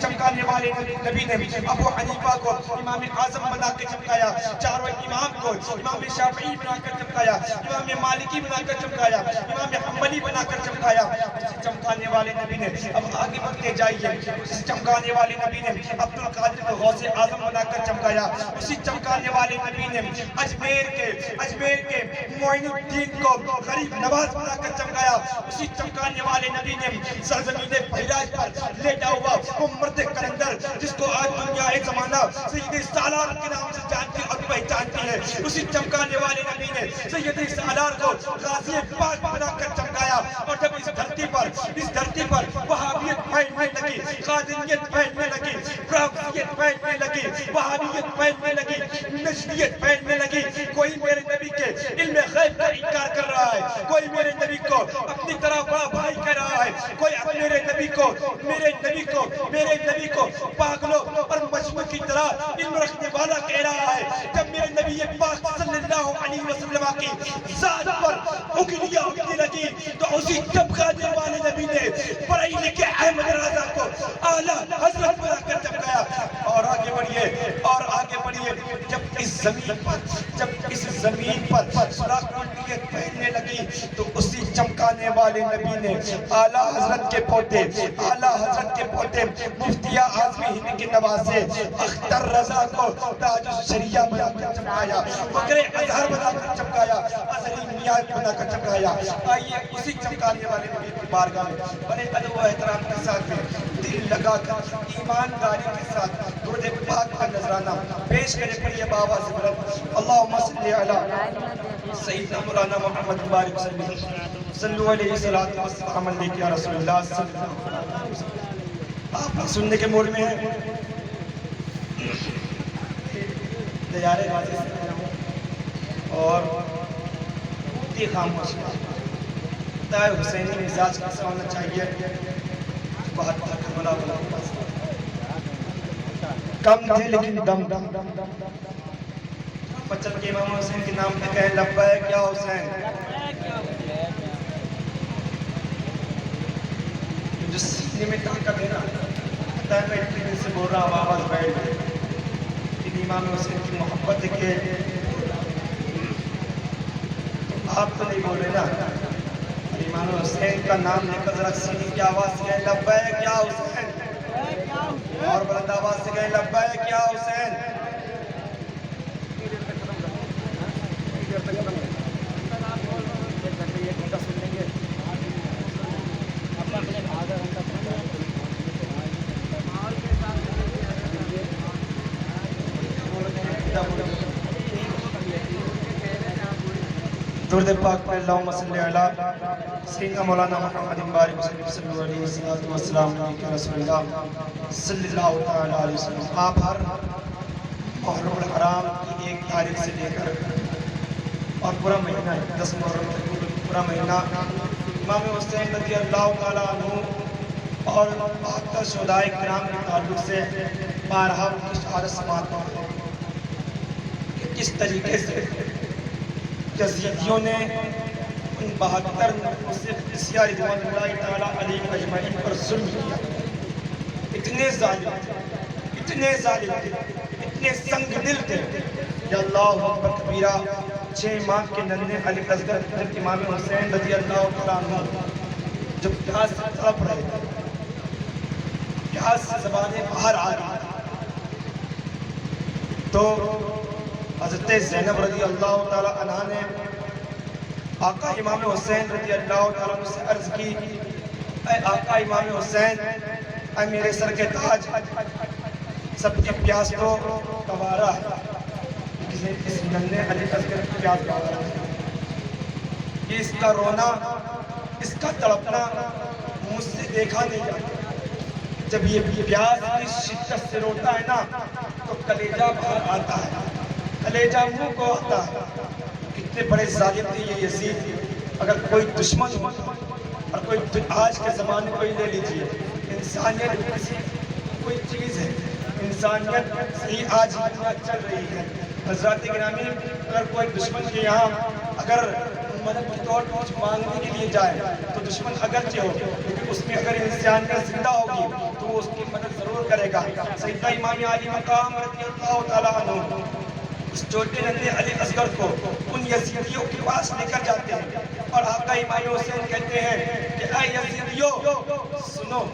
چمکانے والے نبی نے ابو حنیفہ کو امام اعظم بنا کے چمکایا، چاروں امام کو امام شافعی بنا کر چمکایا، امام مالکی بنا کر چمکایا، امام حنبلی بنا کر چمکایا۔ اسی چمکانے والے نبی نے اب آگے بڑھتے جائیے، اسی چمکانے والے نبی نے عبد القادر کو غوث اعظم بنا کر چمکایا، اسی چمکانے والے نبی نے اجمیر کے معین الدین کو غریب نواز بنا کر چمکایا، اسی چمکانے والے نبی نے سرزمین بحراج پر لیٹا ہوا وہ مرد کلندر جس کو آج دنیا ایک زمانہ سید سالار کے نام سے جانتی اور پہچانتی ہے، اسی چمکانے والے نبی نے سید سالار کو غازی پاک بنا کر چمکایا۔ اور جب اس دھرتی پر وہابیت پھیلنے لگی، قادریت پھیلنے لگی، رافضیت پھیلنے لگی، وہابیت پھیلنے لگی، نجدیت پھیلنے لگی، کوئی میرے نبی کے علم غیب کا انکار کر رہا ہے، کوئی میرے نبی کو اپنی طرح بڑا بھائی کہہ رہا ہے، کوئی میرے نبی کو پاگلوں اور مجنوں کی طرح علم رکھنے والا کہہ رہا ہے۔ جب میرے نبی پاک صلی اللہ علیہ وسلم کی ذات پر انگلیاں اٹھنے لگی تو اسی چمکانے والے نبی نے پڑھے لکھے احمد رضا کو اعلیٰ حضرت بنا کر چمکایا۔ اور آگے بڑھیے، جب اس زمین پر سراخ الٹیت پھیلنے لگی تو اسی چمکانے والے نبی نے اعلیٰ حضرت کے پوتے مفتی اعظم ہند کے نواسے اختر رضا کو تاج الشریعہ بنا کر چمکایا، فخر ازہر بنا کر چمکایا، ازہری میاں بنا کر چمکایا۔ آئیے اسی چمکانے والے نبی کی بارگاہ میں بڑے ادب و احترام کے ساتھ میں دل لگا کر ایمانداری کے ساتھ درود پاک کا نذرانہ پیش کرے پڑھیے بابا سے بلند اللہم صلی علی سیدنا مولانا محمد مبارک صلو علیہ السلام علیکم یا رسول اللہ صلی اللہ علیہ وسلم۔ آپ سننے کے موڑ میں ہیں دیارے غازی سے اور تی خاموش تائے حسینی مزاج کیسا ہونا چاہیے، بہت کربلا والا کم تھے لیکن دم بچن کے امام حسین کے نام پہ کہیں لبیک یا حسین، جو سینے میں طاقت ہے نا، پتہ ہے میں اتنے دن سے بول رہا ہوں آواز بیٹھ گئی، لیکن امام حسین کی محبت کے آپ تو نہیں بول رہے نا، امام حسین کا نام لے کر ذرا سینے کی آواز سے کہیں لبیک یا حسین، اور بلند آواز سے کہیں لبیک یا حسین۔ درود پاک پر اللہم صلی علی سیدنا مولانا محمد مبارک صلی اللہ علیہ وسلم یا رسول اللہ صلی اللہ علیہ وسلم۔ آپ ہر محرم الحرام کی 1 تاریخ سے لے کر اور پورا مہینہ 10 محرم تک پورا مہینہ امام حسین رضی اللہ تعالیٰ عنہ اور 72 شہدائے کرام کے تعلق سے بارہا ان کی شہادت سماعت کرتے ہیں کہ کس طریقے سے یزیدیوں نے ان 72 نفوس قدسیہ رضوان اللہ تعالیٰ علیہ اجمعین پر ظلم کیا، اتنے ظالم تھے، اتنے سنگ دل تھے۔ یا اللہ اکبر کبیرہ، 6 ماہ کے ننھے علی اصغر حضرت امام حسین رضی اللہ تعالیٰ عنہ جب پیاس سے تڑپ رہے تھے، پیاس سے زبانیں باہر آ رہی تو حضرت زینب رضی اللہ تعالیٰ عنہ نے آقا امام حسین رضی اللہ تعالیٰ عنہ سے عرض کی، اے آقا امام حسین، اے میرے سر کے تاج، سب کی پیاس تو گوارا ہے، اس ننھے علی اصغر کی پیاس گوارا ہے، کہ اس کا رونا، اس کا تڑپنا مجھ سے دیکھا نہیں جاتا۔ جب یہ پیاس کی شدت سے روتا ہے نا تو کلیجہ باہر آتا ہے، کلیجہ منہ کو آتا ہے۔ کتنے بڑے ظالم تھے یہ یزید، اگر کوئی دشمن ہو اور کوئی آج کے زمانے کو ہی لے لیجئے، انسانیت کوئی چیز ہے، انسانیت سے ہی آج دنیا چل رہی ہے۔ حضرات گرامی، اگر کوئی دشمن کے یہاں اگر مدد کے طور پر کچھ مانگنے کے لیے جائے تو دشمن اگرچہ ہو لیکن اس میں اگر انسانیت زندہ ہوگی تو وہ اس کی مدد ضرور کرے گا. سیدنا امام علی مقام رضی اللہ تعالیٰ عنہ اس چھوٹے ننھے علی اصغر کو ان یزیدیوں کے پاس لے کر جاتے ہیں اور آقا امام حسین کہتے ہیں کہ اے یزیدیوں سنو،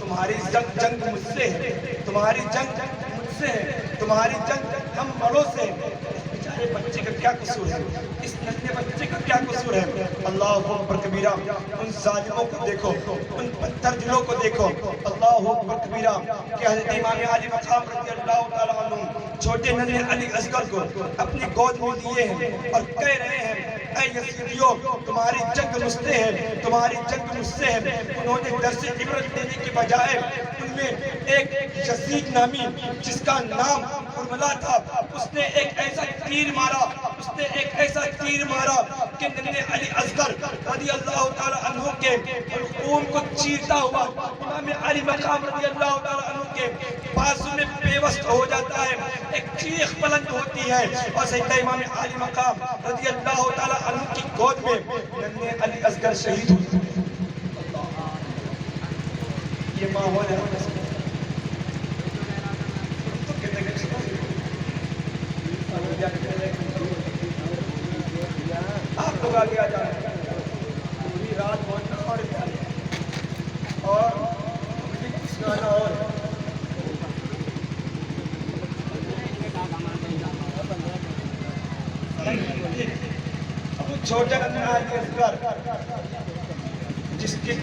تمہاری جنگ مجھ سے ہے، تمہاری جنگ مجھ سے ہے، تمہاری جنگ ہم بڑوں سے ہے. بیچارے بچے کا کیا قصور ہے، اس ننھے بچے کا کیا قصور ہے؟ اللہ اکبر کبیرہ. ان ظالموں کو دیکھو، ان پتھر دلوں کو دیکھو. اللہ اکبر کبیرہ کہ حضرت امام علی مقام رضی اللہ تعالیٰ عنہ چھوٹے ننھے علی اصغر کو اپنی گود میں لیے ہیں اور کہہ رہے ہیں اے یزیدیوں تمہاری جنگ مجھ سے ہے، تمہاری جنگ مجھ سے ہے. انہوں نے درس عبرت دینے کے بجائے ان میں ایک یزید نامی جس کا نام حرملہ تھا، اس نے ایک ایسا تیر مارا، اس نے ایک ایسا تیر مارا کہ ننھے علی اصغر رضی اللہ تعالیٰ عنہ کے خون کو چیرتا ہوا امام علی مقام رضی اللہ تعالیٰ عنہ کے بازو میں پیوست ہو جاتا ہے. ایک چیخ بلند ہوتی ہے اور سیدنا امام علی مقام رضی اللہ تعالیٰ عنہ کی گود میں ننھے علی اصغر شہید ہوتے ہیں. یہ ماحول ہے. آپ لوگ آگے آ جائیں. پوری رات بہت نخوڑ پیارے اور کچھ گانا اور اب چھوٹا ننھا علی اصغر جس کے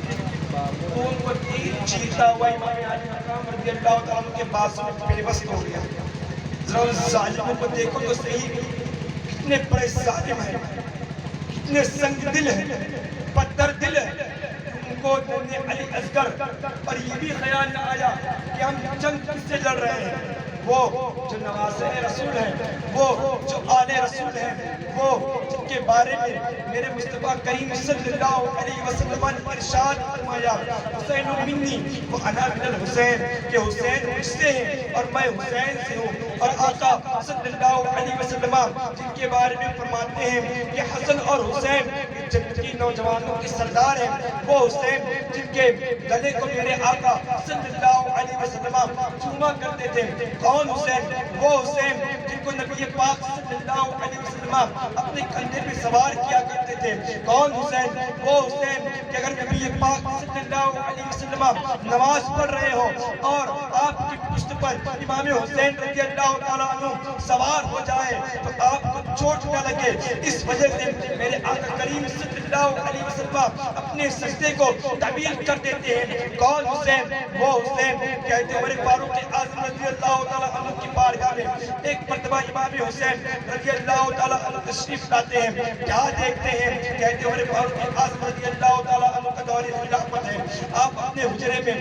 خون کو تیر چیرتا ہوا امام علی مقام رضی اللہ تعالیٰ عنہ کے بازو میں پیوست ہو گیا. ذرا اس ظالموں کو دیکھو تو صحیح، کتنے بڑے ظالم ہیں، کتنے سنگ دل ہیں، پتھر دل ہیں. ان کو ننھے علی اصغر اور یہ بھی خیال نہ آیا کہ ہم جنگ کس سے لڑ رہے ہیں. وہ جو نواسے رسول ہیں، وہ جو آل رسول ہیں، وہ جن کے بارے میں میرے مصطفیٰ کریم صلی اللہ علیہ وسلم نے ارشاد فرمایا حسین منی و انا من الحسین، کہ حسین مجھ سے ہیں اور میں حسین سے ہوں. اور آقا صلی اللہ علیہ وسلم جن کے بارے میں فرماتے ہیں کہ حسن اور حسین جنت کی نوجوانوں کے سردار ہیں. وہ حسین جن کے گلے کو میرے آقا صلی اللہ علیہ وسلم چوما کرتے تھے. کون حسین؟ وہ حسین جن کو نبی پاک صلی اللہ علیہ وسلم اپنے کندھے پہ سوار کیا کرتے تھے. کون حسین؟ وہ حسین کہ اگر نبی پاک صلی اللہ علیہ وسلم نماز پڑھ رہے ہو اور آپ کی پشت پر امام حسین رضی اللہ تعالیٰ عنہ سوار ہو جائے تو آپ کو چوٹ نہ لگے. اس وجہ سے میرے آقا کریم صلی اللہ علیہ وسلم اپنے سجدے کو طویل کر دیتے ہیں. کون حسین؟ وہ حسین کہتے عمر فاروق اعظم رضی اللہ تعالیٰ عنہ کی بارگاہ میں ایک مرتبہ امام حسین رضی اللہ تعالیٰ عنہ تشریف لاتے ہیں. کیا دیکھتے ہیں؟ کہتے عمر فاروق اعظم رضی اللہ تعالیٰ عنہ کا دور خلافت ہے. آپ اپنے حجرے میں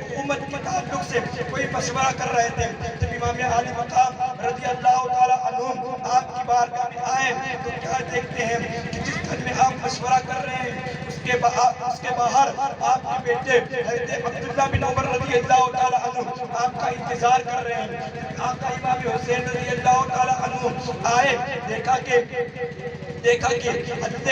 حکومت کے تعلق سے کوئی مشورہ کر رہے تھے. جب امام علی مقام رضی اللہ تعالیٰ عنہ آپ کی بارگاہ میں آئے تو کیا دیکھتے ہیں کہ جس گھر میں آپ مشورہ کر رہے ہیں اس کے باہر آپ کے بیٹے حضرت عبداللہ بن عمر رضی اللہ تعالیٰ عنہ آپ کا انتظار کر رہے ہیں. آقا امام حسین رضی اللہ تعالیٰ عنہ آئے، دیکھا کہ حضرت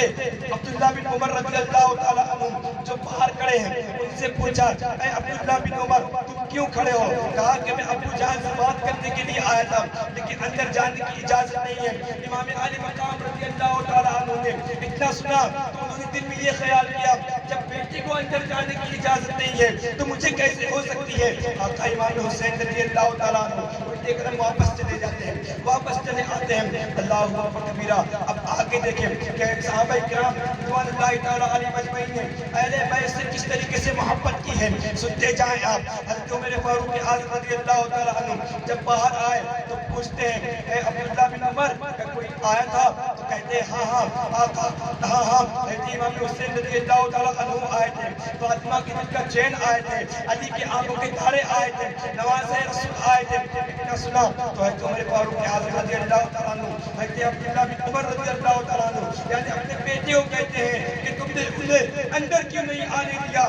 عبداللہ بن عمر رضی اللہ تعالیٰ عنہ جو باہر کھڑے ہیں ان سے پوچھا اے عبداللہ بن عمر تم کیوں کھڑے ہو؟ کہا کہ میں ابو جان سے بات کرنے کے لیے آیا تھا لیکن اندر جانے کی اجازت نہیں ہے. امام علی مقام رضی اللہ تعالیٰ عنہ نے اتنا سنا تو انہوں نے دل میں یہ خیال کیا جب بیٹے کو اندر جانے کی اجازت نہیں ہے تو مجھے کیسے ہو سکتی ہے. آقا امام حسین رضی اللہ تعالیٰ عنہ اٹھتے قدم واپس چلے جاتے ہیں، واپس چلے آتے ہیں. اللہ اکبر کبیرہ. اب آگے دیکھیں کہ صحابہ کرام رضوان اللہ تعالیٰ علیہ مجمعین نے اہل بیت سے کس طریقے سے محبت کی ہے. سنتے جائیں آپ. حضرت عمر فاروق اعظم رضی اللہ تعالیٰ عنہ جب باہر آئے تو پوچھتے ہیں اے عبداللہ بن عمر کیا کوئی آیا تھا؟ تو کہتے ہیں ہاں آقا حضرت امام حسین رضی اللہ تعالیٰ عنہ آئے تھے، فاطمہ کی دل کا چین آئے تھے، علی کی آنکھوں کے تارے آئے تھے، نواسے رسول آئے تھے. اتنا سنا تو حضرت عمر فاروق اعظم رضی اللہ تعالیٰ عنہ حضرت عبداللہ بن عمر رضی اللہ تعالیٰ عنہ یعنی اپنے بیٹے کو کہتے ہیں کہ تم نے انہیں اندر کیوں نہیں آنے دیا.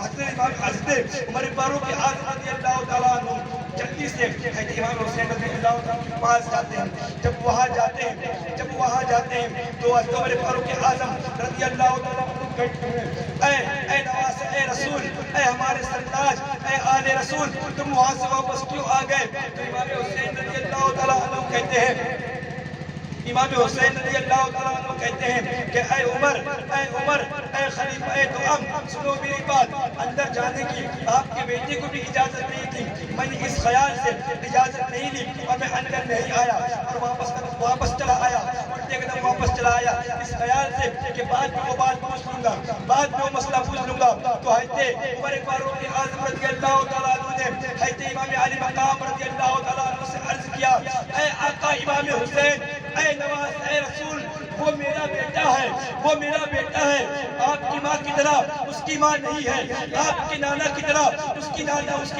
حضرت عمر فاروق اعظم رضی اللہ تعالیٰ عنہ جلدی سے حضرت امام حسین رضی اللہ تعالیٰ کے پاس جاتے ہیں. جب وہاں جاتے ہیں تو حضرت عمر فاروق اعظم رضی اللہ تعالیٰ عنہ کہتے ہیں اے نواز اے رسول، اے ہمارے سرتاج، اے آل رسول، تم وہاں سے واپس کیوں آ گئے؟ تو امام حسین رضی اللہ تعالیٰ عنہ کہتے ہیں، امام حسین رضی اللہ تعالیٰ عنہ کہتے ہیں کہ اے عمر، اے خلیفہ دوم، سنو میری بات، اندر جانے کی آپ کے بیٹے کو بھی اجازت نہیں تھی، میں نے اس خیال سے اجازت نہیں لی اور میں اندر نہیں آیا اور واپس چلا آیا، اٹھتے قدم واپس چلا آیا اس خیال سے کہ بعد میں وہ بات پوچھ لوں گا، بعد میں وہ مسئلہ پوچھ لوں گا۔ تو حضرت عمر فاروق اعظم رضی اللہ تعالیٰ عنہ نے حضرت امام علی مقام رضی اللہ تعالیٰ عنہ سے عرض کیا، اے آقا امام حسین، اے نواز، اے رسول، وہ میرا بیٹا ہے، وہ میرا بیٹا ہے، آپ کی ماں کی طرح اس کی ماں نہیں ہے، آپ کے نانا کی طرح اس کے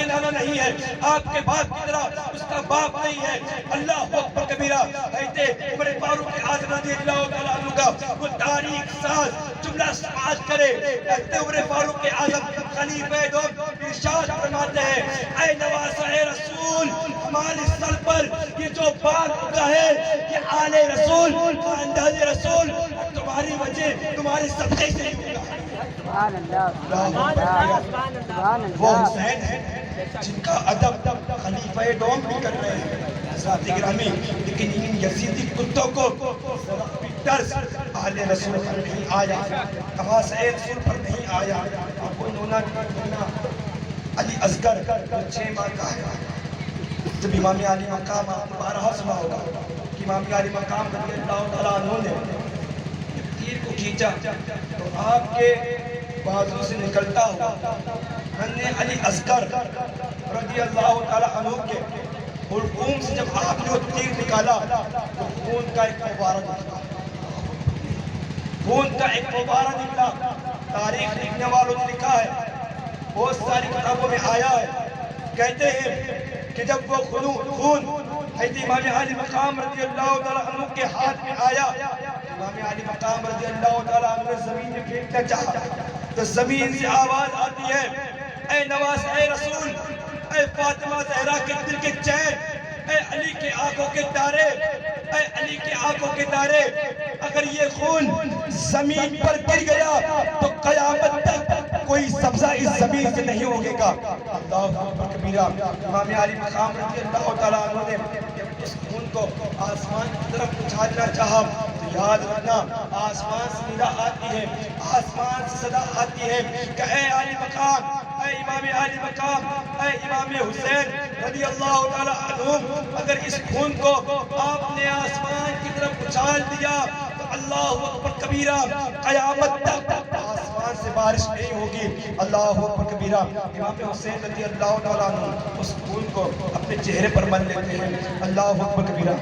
نانا نہیں ہے، آپ کے باپ کی طرح اس کا باپ نہیں ہے۔ اللہ اکبر کبیرہ۔ حضرت عمر فاروق اعظم رضی اللہ تعالیٰ عنہ کا وہ تاریخ ساز جملہ سماعت کرے، حضرت عمر فاروق اعظم خلیفہ دوم ارشاد فرماتے ہیں، اے نواز، اے رسول، ہمارے سر پر یہ جو بال اگا ہے یہ آل رسول، خاندان رسول، تمہاری وجہ، تمہارے صدقے سے ہی ہوگا۔ سبحان اللہ، سبحان وہ اللہ۔ حسین ہیں جن کا ادب خلیفہ دوم بھی کر رہے ہیں حضرات گرامی، لیکن ان یزیدی کتوں کو ذرا بھی درس آل رسول پر نہیں آیا، نواز رسول پر نہیں آیا۔ آپ کو نونا علی اصغر 6 ماہ کا ہے، جب امام علی مقام آپ نے بارہا سنا ہوگا کہ امام علی مقام رضی اللہ تعالیٰ عنہ نے تیر کو کھینچا تو آپ کے بازو سے نکلتا ہوا ننھے علی اصغر رضی اللہ تعالیٰ عنہ کے حلقوم سے جب آپ نے وہ تیر نکالا تو خون کا ایک فوارہ نکلا، خون کا ایک فوارہ نکلا۔ تاریخ لکھنے والوں نے لکھا ہے، بہت ساری کتابوں میں آیا ہے، کہتے ہیں کہ جب وہ خون حضرت امام علی مقام رضی اللہ تعالیٰ عنہ کے ہاتھ میں آیا، امام علی مقام رضی اللہ تعالیٰ عنہ نے زمین میں پھینکنا چاہا تو زمین سے آواز آتی ہے، اے نواز، اے رسول، اے فاطمہ زہرا کے دل کے چین، اے علی کے آنکھوں کے تارے، اے علی کے آنکھوں کے تارے، اگر یہ خون زمین پر گر گیا تو قیامت تک کوئی سبزہ اس زمین سے نہیں ہوگے گا۔ اللہ اکبر کبیرہ۔ امام علی مقام رضی اللہ تعالیٰ عنہ نے جب اس خون کو آسمان کی طرف اچھالنا چاہا تو یاد رکھنا آسمان سے ندا آتی ہے، آسمان سے صدا آتی ہے کہ اے علی مقام، اے امام علی مقام، اے امام حسین رضی اللہ تعالیٰ عنہ، اگر اس خون کو آپ نے آسمان کی طرف اچھال دیا تو اللہ اکبر کبیرہ، قیامت تک آسمان سے بارش نہیں ہوگی۔ اللہ اکبر کبیرہ۔ امام حسین رضی اللہ تعالیٰ عنہ اس خون کو اپنے چہرے پر مل لیتے ہیں۔ اللہ اکبر کبیرہ۔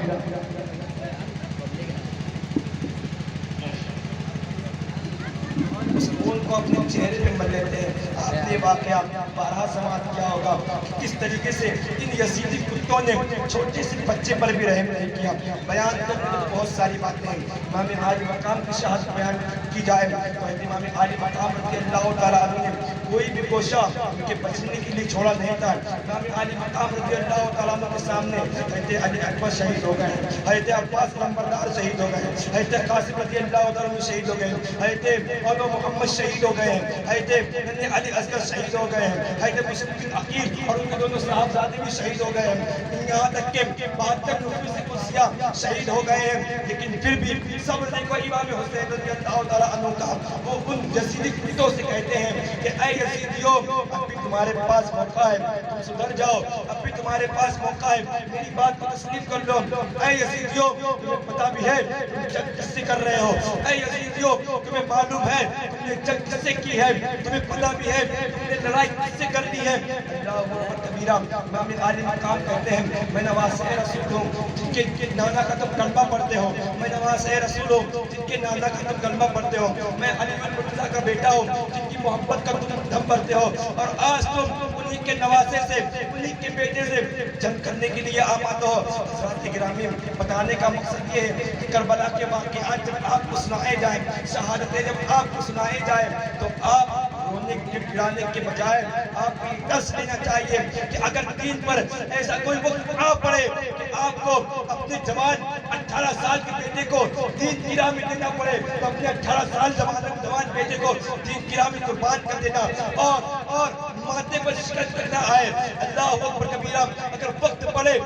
اس خون کو اپنے چہرے پہ مل لیتے ہیں۔ آپ نے واقعہ بارہا سماعت کیا ہوگا کہ کس طریقے سے ان یزیدی کتوں نے چھوٹے سے بچے پر بھی رحم نہیں کیا۔ بیان کرنے میں بہت ساری باتیں ہیں، امام علی مقام کی شہادت بیان کی جائے تو امام علی مقام رضی اللہ تعالیٰ عنہ نے کوئی بھی گوشہ ان کے بچنے کے لیے چھوڑا نہیں تھا۔ امام علی مقام رضی اللہ تعالیٰ عنہ کے سامنے حضرت علی اکبر شہید ہو گئے، حضرت عباس نمبردار شہید ہو گئے، حضرت قاسم رضی اللہ تعالیٰ عنہ شہید ہو گئے، حضرت مولا محمد شہید ہو گئے ہیں، حضرت علی اصغر شہید ہو گئے ہیں، حضرت مسلم بن عقیل اور ان کے دونوں صاحبزادے بھی شہید ہو گئے ہیں، یہاں تک کہ 72 نفوس قدسیہ شہید ہو گئے ہیں۔ لیکن پھر بھی صبر دیکھو امام حسین رضی اللہ تعالیٰ عنہ کا، وہ ان یزیدی کتوں سے کہتے ہیں کہ اے یزیدیوں، اب بھی تمہارے پاس موقع ہے، تم سدھر جاؤ، اب بھی تمہارے پاس موقع ہے، میری بات کو تسلیم کر لو۔ اے یزیدیوں، تمہیں پتہ بھی ہے تم جنگ کس سے کر رہے ہو، اے یزیدیوں تمہیں معلوم ہے تم نے جنگ کس سے کی ہے، تمہیں پتہ بھی ہے تم نے لڑائی کس سے کر لی ہے۔ اللہ اکبر کبیرہ۔ امام علی مقام کہتے ہیں میں نواز رسول ہوں جن کے نانا کا تم کلمہ پڑھتے ہو، میں نواز رسول ہوں جن کے نانا کا تم کلمہ پڑھتے ہو، میں علی بن مرتضیٰ کا بیٹا ہوں جن کی محبت کا تم دم بھرتے ہو، اور آج تم انہی کے نواسے سے، انہی کے بیٹے سے جنگ کرنے کے لیے آماد ہو۔ حضرات گرامی، بتانے کا مقصد یہ ہے کہ کربلا کے واقعات جب آپ کو سنائے جائیں، شہادتیں جب آپ کو سنائے جائیں تو آپ رونے گڑانے کے بجائے آپ کو درس لینا چاہیے کہ اگر دین پر ایسا کوئی وقت آ پڑے کہ آپ کو اپنے جوان 18 سال کے بیٹے کو دین کی راہ میں دینا پڑے تو اپنے 18 سال جوان بیٹے کو دین کی راہ میں قربان کر دینا، اور ماتھے پر شکست کرنا ہے۔ اللہ اکبر کبیرہ۔ اگر وقت پڑے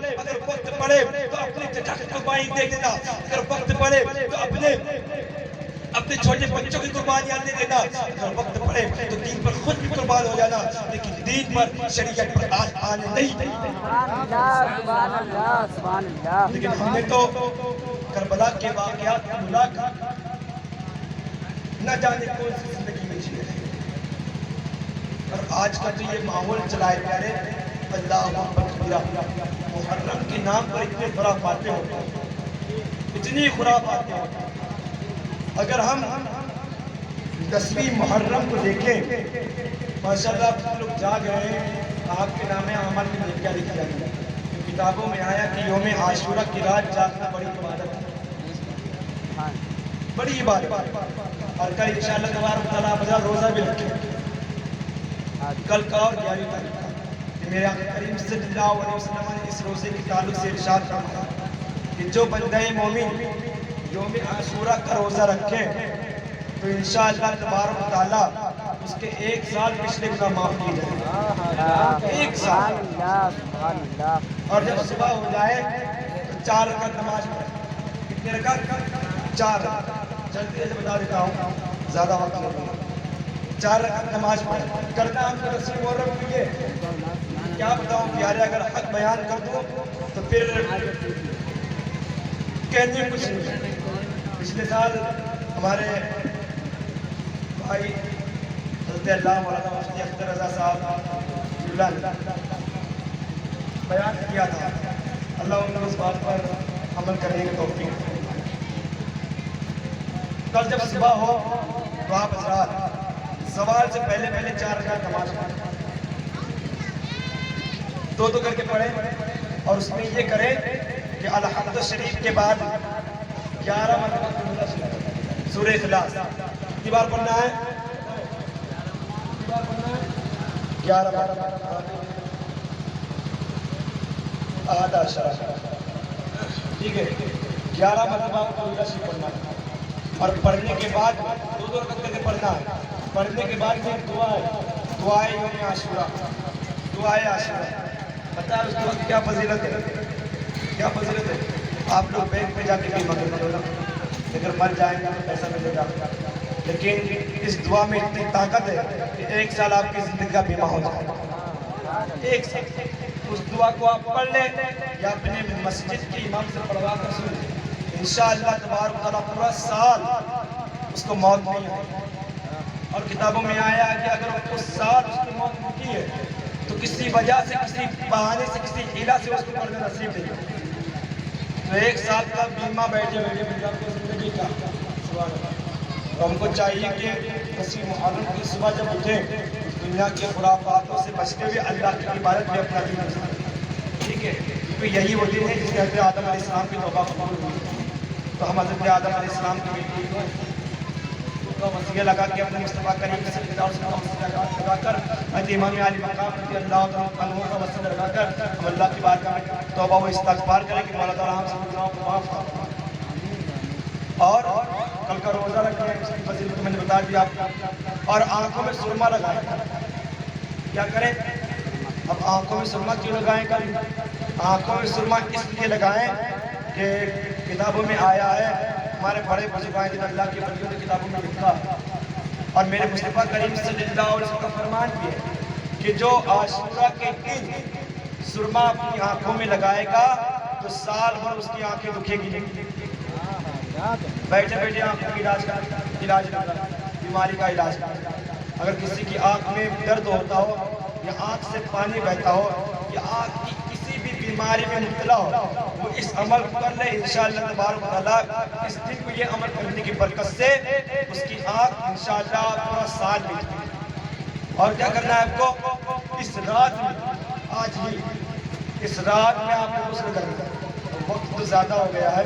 تو اپنے چچا کی قربانی دے دینا، اگر وقت پڑے تو اپنے چھوٹے بچوں کی قربانیاں دے دینا، اگر وقت پڑے تو دین پر خود بھی قربان ہو جانا، لیکن دین پر شریعت پر آج آنے نہیں دینا۔ سبحان اللہ سبحان اللہ۔ لیکن ہم نے تو کربلا کے واقعات کو بلا کر نہ جانے کون سی زندگی میں جیے ہیں، اور آج کا تو یہ ماحول چلائے پیارے اللہ اکبر کبیرہ، محرم کے نام پر اتنے خرافاتیں ہوتے ہیں، اتنی خرافاتیں ہوتے ہیں۔ اگر ہم 10ویں محرم کو دیکھیں، ماشاءاللہ آپ لوگ جاگ رہے ہیں، آپ کے نام اعمال میں کیا لکھا جائے؟ کتابوں میں آیا کہ یوم عاشورہ کی رات جاگنا بڑی عبادت ہے، بڑی عبادت، اور کل انشاءاللہ تبارک تعالیٰ آپ روزہ بھی رکھیں، کل کا اور 11ویں تاریخ کا، کہ میرے آقا کریم صلی اللہ علیہ وسلم نے اس روزے کے تعلق سے ارشاد فرمایا کہ جو بندہ مومن یوم عاشورہ کا روزہ رکھے تو انشاءاللہ تبارک تعالیٰ اس کے 1 سال پچھلے گناہ معاف کیے جائیں، 1 سال۔ اور جب صبح ہو جائے تو 4 رکعت نماز پڑھیں، کتنے رکعت؟ 4 رکعت، جلدی سے بتا دیتا ہوں زیادہ وقت نہیں لگے، 4 رکعت نماز پڑھیں۔ کرنا ہم کو رسول محرم کی ہے، کیا بتاؤں پیارے، اگر حق بیان کر دوں تو پھر کہنے کچھ نہیں۔ پچھلے سال ہمارے بھائی حضرت اللہ مولانا مفتی اختر رضا صاحب نے بیان کیا تھا، اللہ ان کو اس بات پر عمل کرنے کی توفیق دے۔ کل جب صبح ہو تو آپ حضرات سوال سے پہلے 4 رکعت نماز پڑھیں، 2 کر کے پڑھیں، اور اس میں یہ کریں کہ الحمد شریف کے بعد 11 مرتبہ سورہ اخلاص کتنی بار پڑھنا ہے؟ 11 مرتبہ، آدھا شرح، ٹھیک ہے، 11 مرتبہ سورہ شریف پڑھنا ہے، اور پڑھنے کے بعد 2 رکعت کر کے پڑھنا ہے۔ پڑھنے کے بعد ایک دعا ہے، دعائے یوم عاشورہ، دعائے عاشورہ۔ پتہ ہے اس دعا کی کیا فضیلت ہے؟ کیا فضیلت ہے؟ آپ لوگ بینک میں جا کے بیمہ کرتے ہو نا، اگر مر جائیں گے تو پیسہ ملے گا، لیکن اس دعا میں اتنی طاقت ہے کہ 1 سال آپ کی زندگی کا بیمہ ہو جائے گا، 1 سال۔ اس دعا کو آپ پڑھ لیں یا اپنے مسجد کے امام سے پڑھوا کر سن لیں، انشاءاللہ تبارک تعالیٰ پورا سال اس کو موت نہیں ہوئی۔ اور کتابوں میں آیا کہ اگر اس سال اس کی موت ہوتی ہے تو کسی وجہ سے، کسی بہانے سے، کسی حیلہ سے اس کو پڑھنا نصیب نہیں ہوتا، تو 1 سال کا بیمہ بیٹھے مل آپ کو زندگی کا۔ تو ہم کو چاہیے کہ کسی محرم کی صبح جب اٹھیں دنیا کے خرافاتوں سے بچتے ہوئے اللہ کی عبادت میں اپنا دن گزاریں، ٹھیک ہے، کیونکہ یہی وہ دن ہے جس میں حضرت آدم علیہ السلام کی توبہ قبول ہوئی۔ تو ہم حضرت آدم علیہ السلام کی بیٹی کو مسیح لگا کے اپنے مصطفیٰ کریم صلی اللہ علیہ وسلم لگا کر حضرت امام علی مقام رضی اللہ عنہ کا وسیلہ لگا کر ہم اللہ کی بارگاہ میں توبہ و استغفار کریں کہ مولا تعالیٰ ہم سب گناہوں کو معاف فرمائے۔ اور کل کا روزہ رکھیں، اس کی فضیلت میں نے بتا دیا آپ کو، اور آنکھوں میں سرما لگائیں۔ کیا کریں؟ اب آنکھوں میں سرما کیوں لگائیں؟ کل آنکھوں میں سرما اس لیے لگائیں کہ کتابوں میں آیا ہے، ہمارے بڑے بزرگان جن اللہ کے ولیوں نے کتابوں میں لکھا، اور میرے مصطفیٰ کریم صلی اللہ علیہ وسلم کا فرمان بھی ہے کہ جو عاشورہ کے دن سرما اپنی آنکھوں میں لگائے گا تو سال بھر اس کی آنکھیں دکھے گی نہیں، بیٹھے بیٹھے آنکھوں کی علاج کرتا، بیماری کا علاج کرتا۔ اگر کسی کی آنکھ میں درد ہوتا ہو یا آنکھ سے پانی بہتا ہو یا آنکھ کی کسی بھی بیماری میں مبتلا ہو، وہ اس عمل کو کر لے، انشاءاللہ تبارک تعالیٰ اس دن کو یہ عمل کرنے کی برکت سے اس کی آنکھ انشاءاللہ پورا سال بچتی ہے۔ اور کیا کرنا ہے آپ کو؟ اس رات میں، آج ہی اس رات میں آپ کو غسل کرنا ہے۔ وقت تو زیادہ ہو گیا ہے،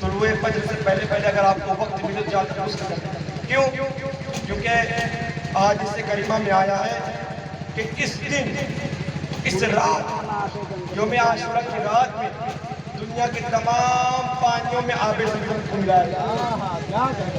طلوع فجر سے پہلے اگر آپ کو وقت ملے جا کر غسل کرنا ہے۔ کیوں؟ کیونکہ آج اس سے کریمہ میں آیا ہے کہ اس اس رات یوم عاشورہ کی رات میں دنیا کے تمام پانیوں میں آب زمزم کو ملایا جاتا ہے،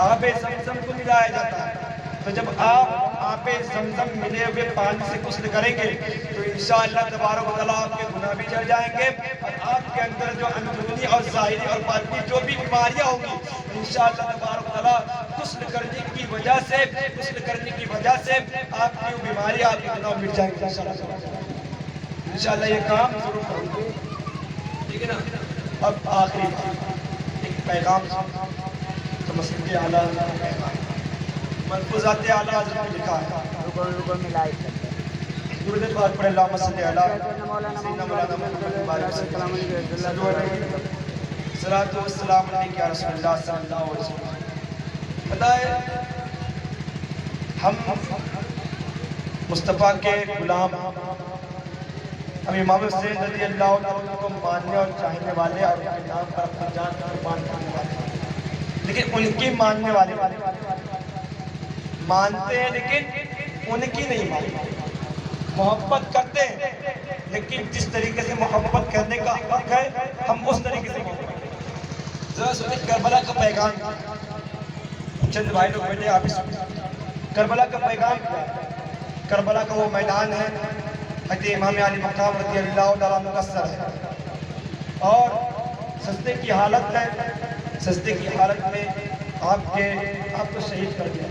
آب زمزم کو ملایا جاتا ہے۔ تو جب آپ آب زمزم ملے ہوئے پانی سے غسل کریں گے تو انشاءاللہ تبارک و تعالیٰ آپ کے گناہ بھی جل جائیں گے، اور آپ کے اندر جو اندرونی اور ظاہری اور باطنی جو بھی بیماریاں ہوں گی انشاءاللہ تبارک و تعالیٰ غسل کرنے کی وجہ سے آپ کی بیماری آپ کے گناہ مٹ جائیں گے انشاءاللہ۔ یہ کام ضرور کریں گے، ٹھیک ہے نا۔ اب آخری ایک پیغام تو مسجد اعلیٰ ملفوظات اعلیٰ حضرت نے لکھا ہے، درود پاک پڑھیں، اللہم صلی علی سیدنا مولانا محمد وعلیہ وسلم، صلو علیہ صلاۃ والسلام علیک یا رسول اللہ صلی اللہ علیہ وسلم۔ پتہ ہے ہم مصطفیٰ کے غلام، ہم امام حسین رضی اللہ عنہ کو ماننے اور چاہنے والے اور ان کے نام پر اپنی جان قربان کرنے والے، لیکن ان کی ماننے والے مانتے ہیں لیکن ان کی نہیں مانتے، محبت کرتے ہیں لیکن جس طریقے سے محبت کرنے کا حق ہے ہم اس طریقے سے محبت کرتے ہیں۔ ذرا سنیں کربلا کا پیغام، چند بھائی لوگ بیٹھے آپ اس کربلا کا پیغام کیا ہے؟ کربلا کا وہ میدان ہے حضرت امام علی مقام رضی اللہ تعالیٰ عنہ کا سر ہے اور سجدے کی حالت ہے، سجدے کی حالت میں آپ کو شہید کر دیا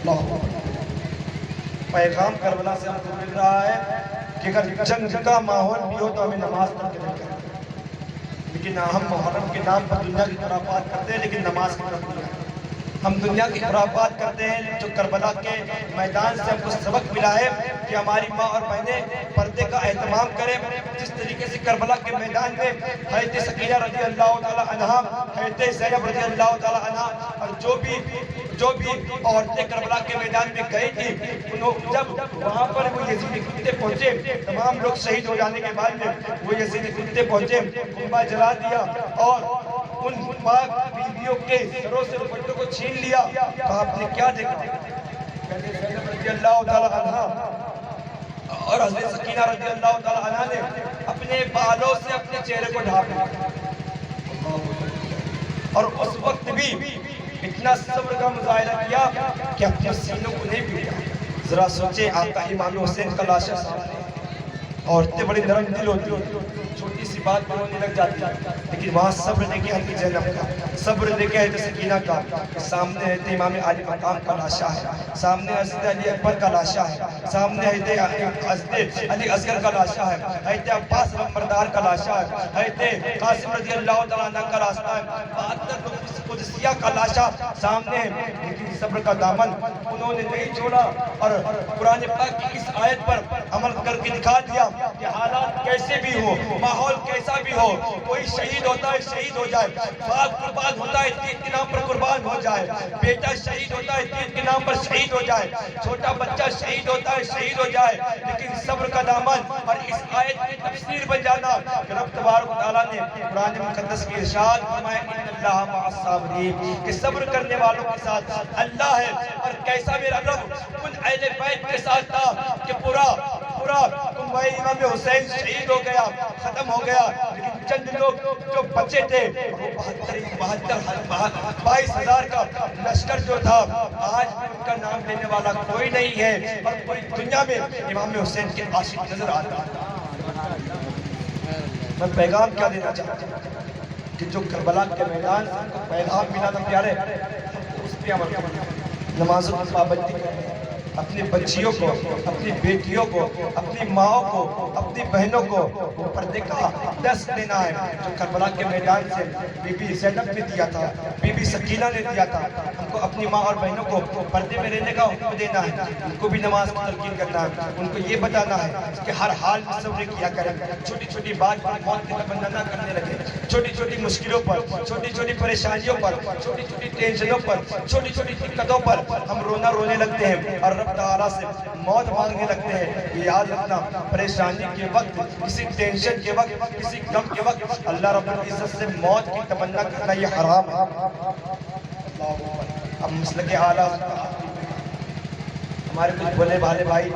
اللہ۔ پیغام کربلا سے ہم کو مل رہا ہے کہ اگر جنگ کا ماحول بھی ہو تو ہمیں نماز ترک نہیں کریں، لیکن ہم محرم کے نام پر دنیا کی خرافات کرتے ہیں لیکن نماز کی طرف نہیں۔ ہم دنیا کی خرافات کرتے ہیں، جو کربلا کے میدان سے ہم کو سبق ملا ہے کہ ہماری ماں اور بہنیں پردے کا اہتمام کریں، جس طریقے سے کربلا کے میدان میں حضرت سکینہ رضی اللہ تعالی عنہا، حضرت زینب رضی اللہ تعالی عنہا اور جو بھی عورتیں کربلا کے میدان میں گئی تھی، جب وہاں پر وہ یزیدی کتے پہنچے، تمام لوگ شہید ہو جانے کے بعد میں وہ یزیدی کتے پہنچے، کنبہ جلا دیا اور ان پاک بیویوں کے سروں سے دوپٹوں کو چھین لیا۔ تو آپ نے کیا دیکھا؟ حضرت زینب رضی اللہ تعالی عنہا اور حضرت سکینہ رضی اللہ تعالی عنہا نے اپنے بالوں سے اپنے چہرے کو ڈھانپ لیا اور اس وقت بھی اتنا صبر کا مظاہرہ کیا کہ اپنے سینوں کو نہیں پیٹا۔ ذرا سوچیں، آقا امام حسین کا لاشا سامنے، عورتیں بڑی نرم دل ہوتی ہیں، چھوٹی سی بات پر رونے لگ جاتی ہے، لیکن وہاں صبر دیکھیں حضرت زینب کا، صبر دیکھیں حضرت سکینہ کا، سامنے حضرت امام علی مقام کا لاشا ہے، سامنے حضرت علی اکبر کا لاشا ہے، سامنے حضرت علی اصغر کا لاشا ہے، حضرت عباس نمبردار کا لاشا ہے، حضرت قاسم رضی اللہ تعالیٰ عنہ کا راستہ ہے، 72 قدسیہ کا لاشا سامنے ہے، لیکن صبر کا دامن انہوں نے نہیں چھوڑا اور قرآن پاک کی اس آیت پر عمل کر کے دکھا دیا کہ حالات کیسے بھی ہو، ماحول کیسا بھی ہو، کوئی شہید ہوتا ہے شہید ہو جائے، باپ قربان ہوتا ہے دین کے نام پر قربان ہو جائے، بیٹا شہید ہوتا ہے دین کے نام پر شہید ہو جائے، چھوٹا بچہ شہید ہوتا ہے شہید ہو جائے، لیکن صبر کا دامن اور اس آیت کی تفسیر بن جانا کہ رب تبارک و تعالیٰ نے قرآن مقدس کی ارشاد فرمایا ان اللہ مع الصابرین، کہ صبر کرنے والوں کے ساتھ اللہ ہے۔ اور کیسا میرا رب ان اہل بیت کے ساتھ تھا کہ پورا کنبہ امام حسین شہید ہو گیا، ختم ہو گیا، لیکن چند لوگ جو بچے تھے وہ 22,000 کا لشکر جو تھا، آج بھی ان کا نام لینے والا کوئی نہیں ہے اور پوری دنیا میں امام حسین کے عاشق نظر آتا ہے۔ میں پیغام کیا دینا چاہتا ہوں کہ جو کربلا کے میدان سے پیغام ملا تھا پیارے، اس پہ عمل کرنا، نمازوں کی پابندی کرنا، اپنی بچیوں کو، اپنی بیٹیوں کو، اپنی ماں کو، اپنی بہنوں کو وہ پردے کا درس دینا ہے جو کربلا کے میدان سے بی بی زینب نے دیا تھا، بی بی سکینہ نے دیا تھا۔ ہم کو اپنی ماں اور بہنوں کو پردے میں رہنے کا حکم دینا ہے، ان کو بھی نماز کی تلقین کرنا ہے، ان کو یہ بتانا ہے کہ ہر حال میں صبر کیا کریں، چھوٹی چھوٹی بات پر موت کی تمنا نہ کرنے لگے، چھوٹی چھوٹی مشکلوں پر، چھوٹی چھوٹی پریشانیوں پر، چھوٹی چھوٹی ٹینشنوں پر، چھوٹی چھوٹی دقتوں پر ہم رونے لگتے ہیں اور رب تعالیٰ سے موت مانگنے لگتے ہیں۔ یہ یاد رکھنا، پریشانی کے وقت، کسی ٹینشن کے وقت، کسی غم کے وقت اللہ رب العزت سے موت کی تمنا کرنا یہ حرام ہے۔ ہم مسلک اعلیٰ ہمارے کچھ بھولے بھالے بھائی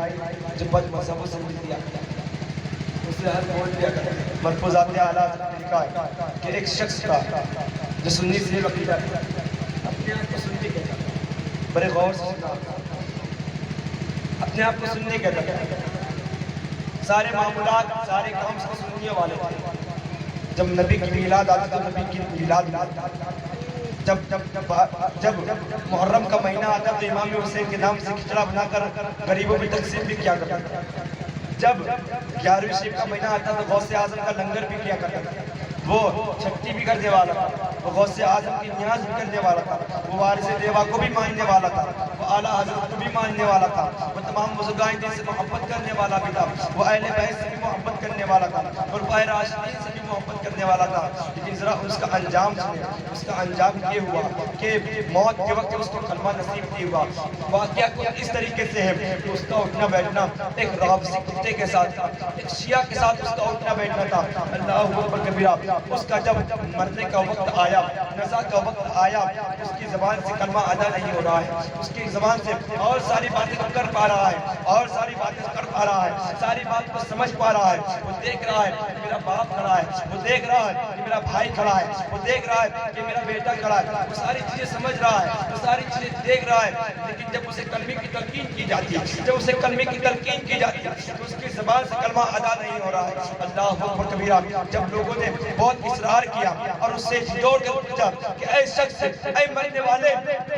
جو بد مذہبوں سے ملتی آتے ہیں اس سے ہر بول دیا کرتے ہیں. ملفوظات اعلیٰ نے لکھا ہے کہ ایک شخص کا جو سنی سے عقیدہ ہے اپنے آپ کو سنی کہتا ہے. بڑے غور سے سنا اپنے آپ کو سنی کہتا ہے. سارے معمولات سارے کام سے سننے والے تھے. جب نبی کی میلاد آتی تو نبی کی میلاد جب محرم کا مہینہ آتا تو امام حسین کے نام سے کھچڑا بنا کر غریبوں میں تقسیم بھی کیا کرتا تھا. جب 11ویں شریف کا مہینہ آتا تو غوث اعظم کا لنگر بھی کیا کرتا تھا. وہ چھٹی بھی کرنے والا تھا, وہ غوث اعظم کی نیاز بھی کرنے والا تھا, وہ وارث دیوا کو بھی ماننے والا تھا, وہ اعلیٰ حضرت کو بھی ماننے والا تھا, وہ تمام بزرگان دین سے محبت کرنے والا بھی تھا, وہ اہل بیت سے بھی محبت کرنے والا تھا, اور خلفائے راشدین سے بھی محبت کرنے والا تھا. لیکن ذرا اس کا انجام سنیں. اس کا انجام یہ ہوا کہ موت کے وقت اس کو کلمہ نصیب نہیں ہوا. واقعہ کچھ اس طریقے سے ہے کہ اس کا اٹھنا بیٹھنا ایک رافضی کتے کے ساتھ تھا, ایک شیعہ کے ساتھ اس کا اٹھنا بیٹھنا تھا. اللہ اکبر کبیرہ. اس کا جب مرنے کا وقت آیا, نزا کا وقت آیا, اس کی زبان سے کلمہ ادا نہیں ہو رہا ہے. اس کی زبان سے اور ساری باتیں کر پا رہا ہے, اور ساری باتیں کر پا رہا ہے, ساری بات کو سمجھ پا رہا ہے. وہ دیکھ رہا ہے کہ میرا باپ کھڑا ہے, وہ دیکھ رہا ہے کہ میرا بھائی کھڑا ہے, وہ دیکھ رہا ہے کہ میرا بیٹا کھڑا ہے. وہ ساری چیزیں سمجھ رہا ہے, وہ ساری چیزیں دیکھ رہا ہے. لیکن جب اسے کلمے کی تلقین کی جاتی ہے, جب اسے کلمے کی تلقین کی جاتی ہے تو اس کی زبان سے کلمہ ادا نہیں ہو رہا ہے. اللہ اکبر کبیرہ. جب لوگوں نے بہت اصرار کیا اور اس سے جوڑ کے پوچھا کہ اے شخص, اے مرنے والے,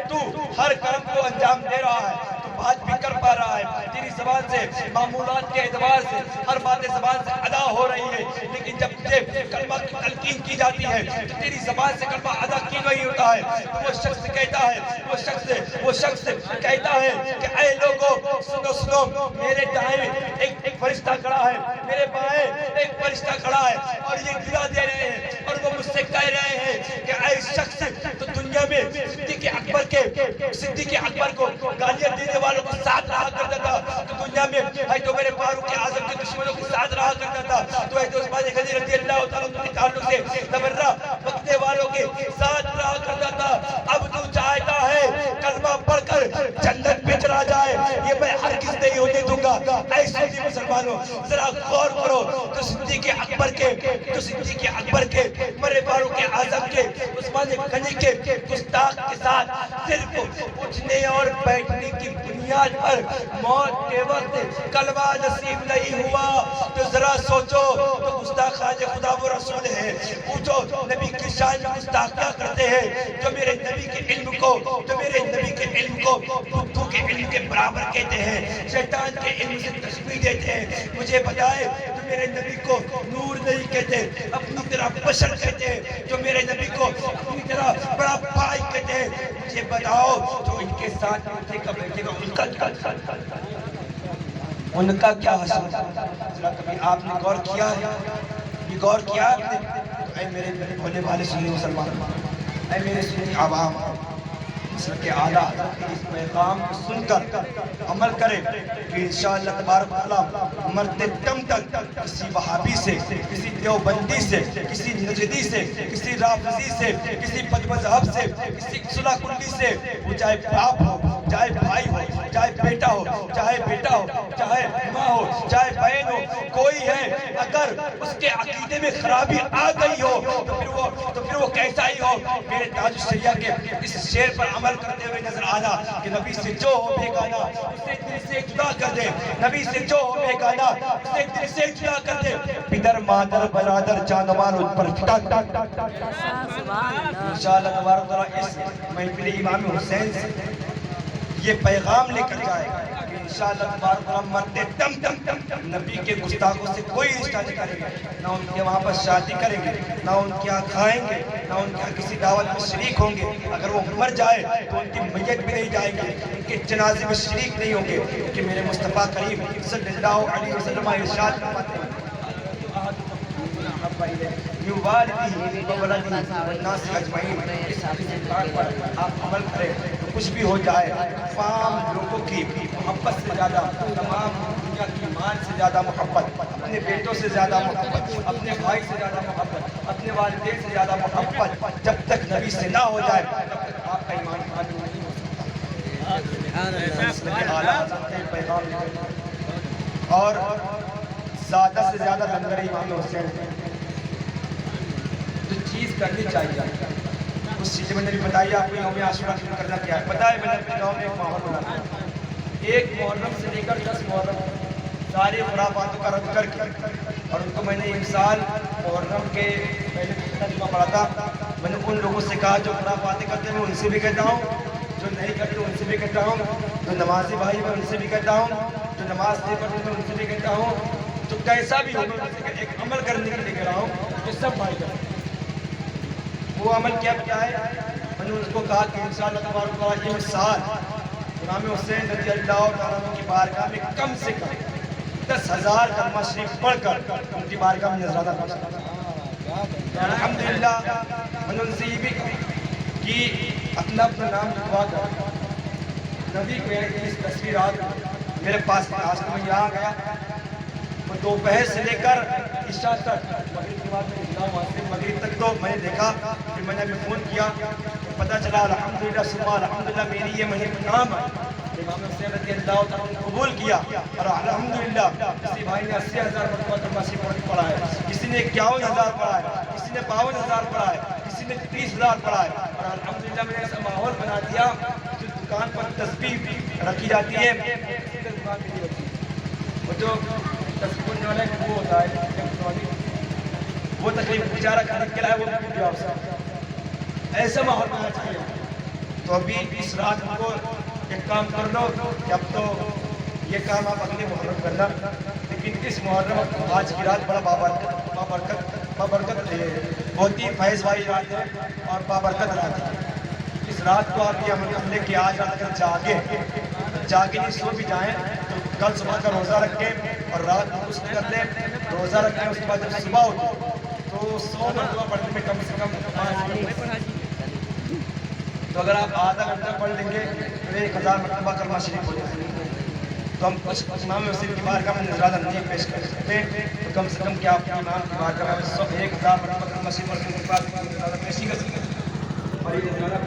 تو ہر کام کو انجام دے رہا ہے, تو بات بھی کر پا رہا ہے, تیری زبان سے معمولات کے اعتبار سے ہر بات زبان سے ادا ہو رہی ہے, لیکن جب تجھے کلمہ کی تلقین کی جاتی ہے تو تیری زبان سے کلمہ ادا کی نہیں ہوتا ہے. تو وہ شخص کہتا ہے, وہ شخص کہتا ہے کہ اے لوگوں سنو سنو, میرے دائیں ایک فرشتہ کھڑا ہے, میرے بائیں ایک فرشتہ کھڑا ہے, اور یہ گلا دے رہے ہیں اور وہ مجھ سے کہہ رہے ہیں کہ اے شخص, تو دنیا میں صدیق اکبر کو گالیاں دینے والوں کو ساتھ رہا کرتا تھا, تو دنیا میں ہے تو میرے فاروق اعظم کے دشمنوں کے ساتھ رہا کرتا تھا, تو ہے تو عثمان غنی رضی اللہ تعالیٰ کے تعلق سے تبرہ رکھنے والوں کے ساتھ رہا کرتا تھا. اب تو چاہتا ہے کلمہ پڑھ کر جنت میں چلا جائے, یہ میں ہرگز نہیں ہونے دوں گا. اے سنی مسلمانوں, ذرا غور کرو. تو صدیق اکبر کے مرے فاروق اعظم کے عثمان غنی کے گستاخ کے ساتھ صرف اٹھنے اور بیٹھنے کی بنیاد پر موت کے وقت کلمہ نصیب نہیں ہوا. تو ذرا سوچو, تو گستاخان خدا و رسول ہے, پوچھو نبی کی شان میں گستاخ کیا کرتے ہیں جو میرے نبی کے علم کو بدھو کے علم کے برابر کہتے ہیں, شیطان کے علم سے تشبیہ دیتے ہیں. مجھے بتائے جو میرے نبی کو نور نہیں کہتے, اپنی طرح بشر کہتے ہیں, جو میرے نبی کو اپنی طرح بڑا بھائی کہتے ہیں, مجھے بتاؤ جو ان کے ساتھ بیٹھے گا ان کا کیا حشر. ذرا کبھی آپ نے غور کیا ہے, یہ غور کیا آپ نے؟ اے میرے بھولے بھالے سنی مسلمان, اے میرے سنی عوام, مصر کے اعلیٰ اس پیغام کو سن کر عمل کرے کہ انشاءاللہ تبارک اللہ مرتے دم تک کسی وہابی سے, کسی دیوبندی سے, کسی نجدی سے, کسی رافضی سے, کسی بد مذہب سے, کسی صلح کلی سے, وہ چاہے باپ ہو, چاہے بھائی ہو, چاہے بیٹا ہو, چاہے ماں ہو, چاہے بہن ہو, کوئی ہے اگر اس کے عقیدے میں خرابی آ گئی ہو تو پھر وہ کیسا ہی ہو, میرے تاج الشریعہ کے اس شعر پر عمل کرتے ہوئے نظر آنا کہ نبی سے جو ہو بیگانہ اسے دل سے جدا کر دے, نبی سے جو ہو بیگانہ اسے دل سے جدا کر دے. پدر مادر برادر جان و مال ان پر ٹک ٹک ٹک. انشاءاللہ تبارک اللہ اس محفل امام حسین سے یہ پیغام لے کر جائے گا کہ انشاءاللہ تبارک اللہ مرتے دم نبی کے گستاخوں سے کوئی رشتہ نہیں کریں گے, نہ ان کے وہاں پر شادی کریں گے, نہ ان کے یہاں کھائیں گے, نہ ان کے یہاں کسی دعوت میں شریک ہوں گے. اگر وہ مر جائے تو ان کی میت بھی نہیں جائے گی, ان کے جنازے میں شریک نہیں ہوں گے, کیونکہ میرے مصطفیٰ کریم صلی اللہ علیہ وسلم ارشاد فرماتے ہیں والدی وولدی والناس اجمعین. اس بات پر آپ عمل کریں تو کچھ بھی ہو جائے, تمام لوگوں کی محبت سے زیادہ, تمام دنیا کی مال سے زیادہ محبت, اپنے بیٹوں سے زیادہ محبت, اپنے بھائی سے زیادہ محبت, اپنے والدین سے زیادہ محبت جب تک نبی سے نہ ہو جائے تب تک آپ کا ایمان کامل نہیں ہو سکتا. پیغام اور زیادہ سے زیادہ لنگر امام حسین جو چیز کرنی چاہیے اس چیز میں نے بھی بتائی آپ کو یوم عاشورہ شروع کرنا کیا ہے. پتہ ہے میں نے اپنے گاؤں میں ایک ماحول بنایا ایک محرم سے لے کر 10 محرم سارے خرافاتوں کا رد کر کے اور ان کو میں نے ایک سال محرم کے پہلے ترجمہ پڑھا تھا. میں نے ان لوگوں سے کہا جو خرافاتیں کرتے ہیں میں ان سے بھی کہتا ہوں جو نہیں کرتے ان سے بھی کہتا ہوں جو نمازی بھائی میں ان سے بھی کہتا ہوں جو نماز نہیں پڑھتے میں ان سے بھی کہتا ہوں جو کیسا بھی ہو میں ان سے ایک عمل کرنے کے لیے کہہ رہا ہوں کہ سب بھائی کریں. وہ عمل کیا ہے میں نے ان کو کہا کہ انشاءاللہ تبارک و تعالیٰ یہ سال امام حسین رضی اللہ تعالیٰ عنہ کی بارگاہ میں کم سے کم 10,000 کلمہ شریف پڑھ کر ان کی بارگاہ میں نذرانہ پڑھا. الحمدللہ میں نے ان سے یہ بھی کہا کہ اپنا نام لکھوا کر نبی کو اس تصویرات میرے پاس آج تو میں یہاں گیا میں دوپہر سے لے کر عشاء تک مغرب کے بعد میں نکلا وہاں سے مغرب تک تو میں نے دیکھا کہ میں نے ابھی فون کیا تو پتہ چلا الحمدللہ ثم الحمدللہ میری یہ مہم نام ہے امام حسین رضی اللہ تعالیٰ نے قبول کیا اور الحمدللہ کسی بھائی نے 80,000 مرتبہ کلمہ شریف پڑھا ہے کسی نے 51,000 پڑھا ہے کسی نے 52,000 پڑھا ہے کسی نے 30,000 پڑھا ہے اور الحمدللہ میں نے ایسا ماحول بنا دیا جو دکان پر تسبیح رکھی جاتی ہے دکان پہ نہیں ہوتی وہ جو تسبیح پڑھنے والا وہ ہوتا ہے وہ تقریباً بیچارہ خرید کے لائے وہ بھی آپ سے ایسا ماحول بننا چاہیے. تو ابھی اس رات کو ایک کام کر لو کہ اب تو یہ کام آپ اگلے محرم کرنا لیکن اس محرم آج کی رات بڑا بابرکت بہت ہی فیض والی رات ہے اور بابرکت رات ہے. اس رات کو آپ یہ عمل کر لیں کہ آج رات اگر جاگے نہیں سو بھی جائیں تو کل صبح کا روزہ رکھیں اور رات کو غسل کر لیں روزہ رکھیں اس کے بعد جب صبح ہو تو 100 مرتبہ پڑھنے میں کم سے کم 5 منٹ. تو اگر آپ آدھا گھنٹہ پڑھ لیں گے تو 1000 مرتبہ کلمہ شریف ہو جائے گا. تو ہم کچھ امام حسین کی بارگاہ میں نذرانہ نہیں پیش کر سکتے تو کم سے کم کیا آپ امام کی بارگاہ میں 1000 مرتبہ کلمہ شریف پڑھ کے نذرانہ پیش کر سکتے اور یہ نذرانہ